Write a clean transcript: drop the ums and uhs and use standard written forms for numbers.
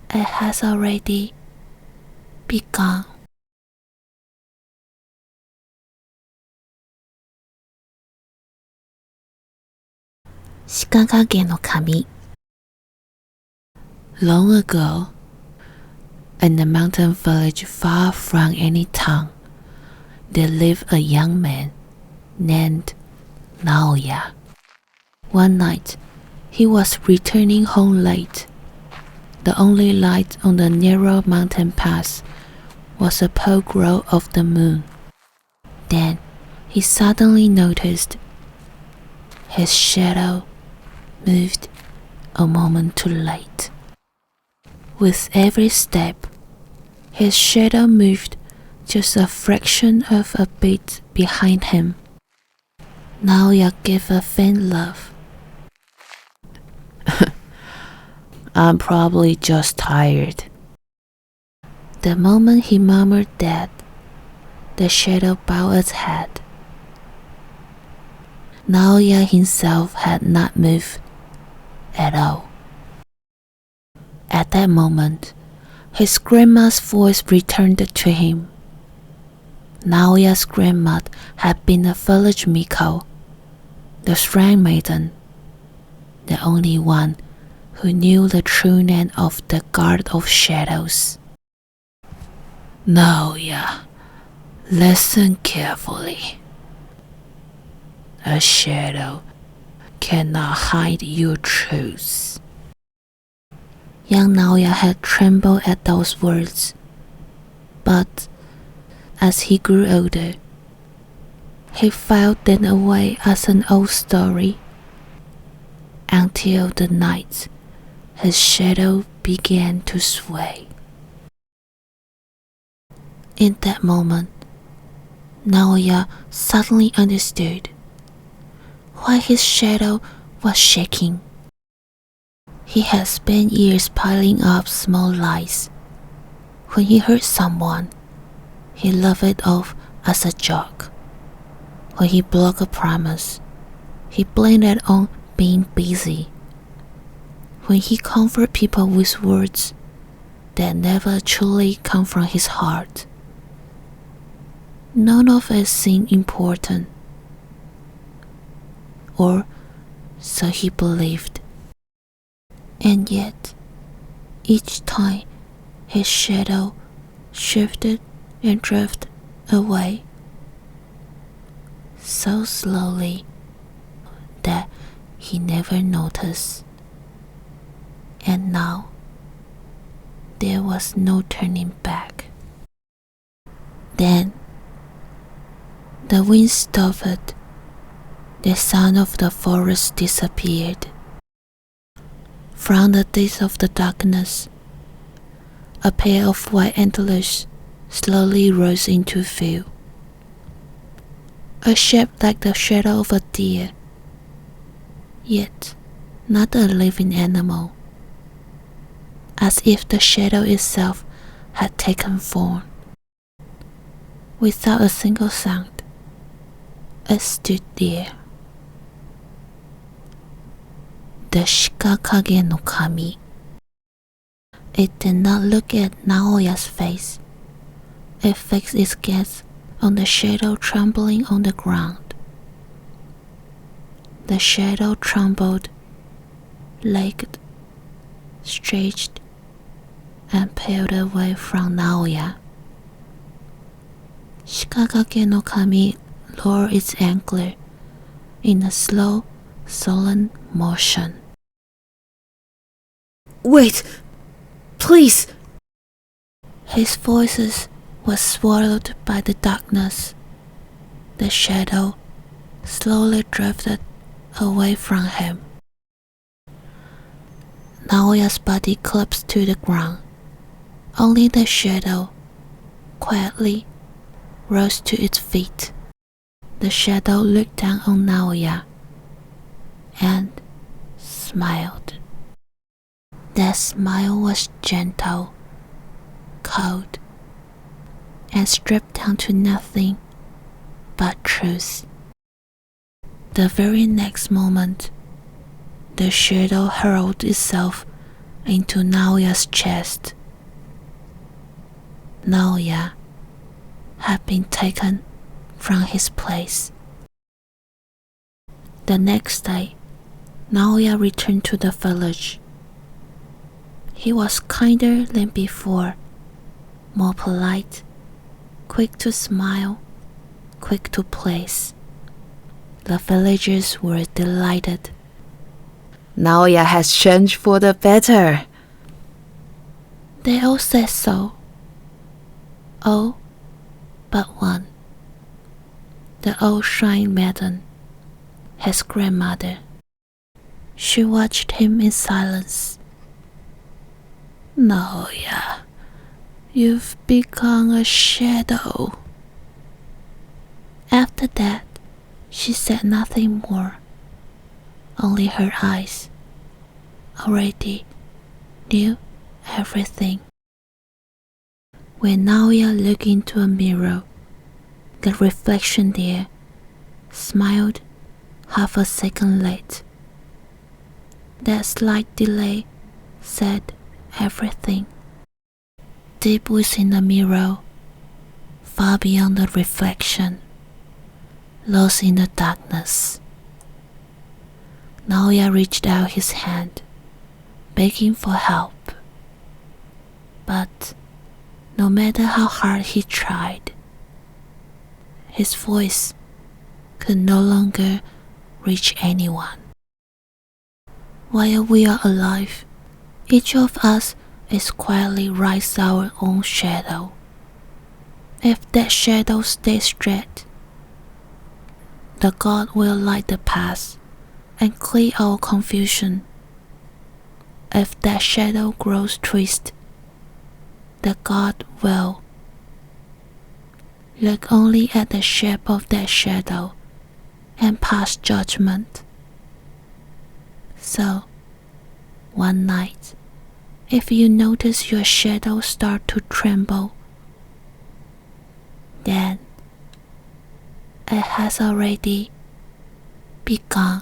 it has already begun. Shikakage-no-kami. Long ago, in a mountain village far from any town, there lived a young man named Naoya. One night, he was returning home late. The only light on the narrow mountain pass was a pale glow of the moon. Then he suddenly noticed his shadow moved a moment too late. With every step, his shadow moved just a fraction of a beat behind him. Naoya gave a faint laugh. I'm probably just tired. The moment he murmured that, the shadow bowed its head. Naoya himself had not moved at all. At that moment, his grandma's voice returned to him. Naoya's grandma had been a village miko, the shrine maiden, the only one who knew the true name of the God of Shadows. Naoya, listen carefully. A shadow cannot hide your truth. Young Naoya had trembled at those words, but as he grew older, he filed them away as an old story, until the night his shadow began to sway. In that moment, Naoya suddenly understood why his shadow was shaking. He had spent years piling up small lies. When he hurt someone, he laughed it off as a joke. When he broke a promise, he blamed it on being busy. When he comforted people with words that never truly come from his heart, none of it seemed important. Or so he believed. And yet, each time his shadow shifted and drifted away, so slowly that he never noticed. And now, there was no turning back. Then, the wind stopped. The sound of the forest disappeared. From the depths of the darkness, a pair of white antlers slowly rose into view. A shape like the shadow of a deer, yet not a living animal, as if the shadow itself had taken form. Without a single sound, it stood there. The Shikakage-no-kami. It did not look at Naoya's face. It fixed its gaze on the shadow trembling on the ground. The shadow trembled, lagged, stretched, and paled away from Naoya. Shikakage-no-kami lowered its antler in a slow, sullen motion. Wait! Please! His voice was swallowed by the darkness. The shadow slowly drifted away from him. Naoya's body collapsed to the ground. Only the shadow quietly rose to its feet. The shadow looked down on Naoya and smiled. That smile was gentle, cold, and stripped down to nothing but truth. The very next moment, the shadow hurled itself into Naoya's chest. Naoya had been taken from his place. The next day, Naoya returned to the village. He was kinder than before, more polite, quick to smile, quick to please. The villagers were delighted. Naoya has changed for the better. They all said so. All but one. The old shrine maiden, his grandmother. She watched him in silence. Naoya, you've become a shadow. After that, she said nothing more. Only her eyes already knew everything. When Naoya looked into a mirror, the reflection there smiled half a second late. That slight delay said everything. Deep within the mirror, far beyond the reflection, lost in the darkness, Naoya reached out his hand, begging for help. But no matter how hard he tried, his voice could no longer reach anyone. While we are alive, each of us is quietly writes our own shadow. If that shadow stays straight, the God will light the path and clear our confusion. If that shadow grows twisted, the God will look only at the shape of that shadow and pass judgment. So, one night, if you notice your shadow start to tremble, then it has already begun.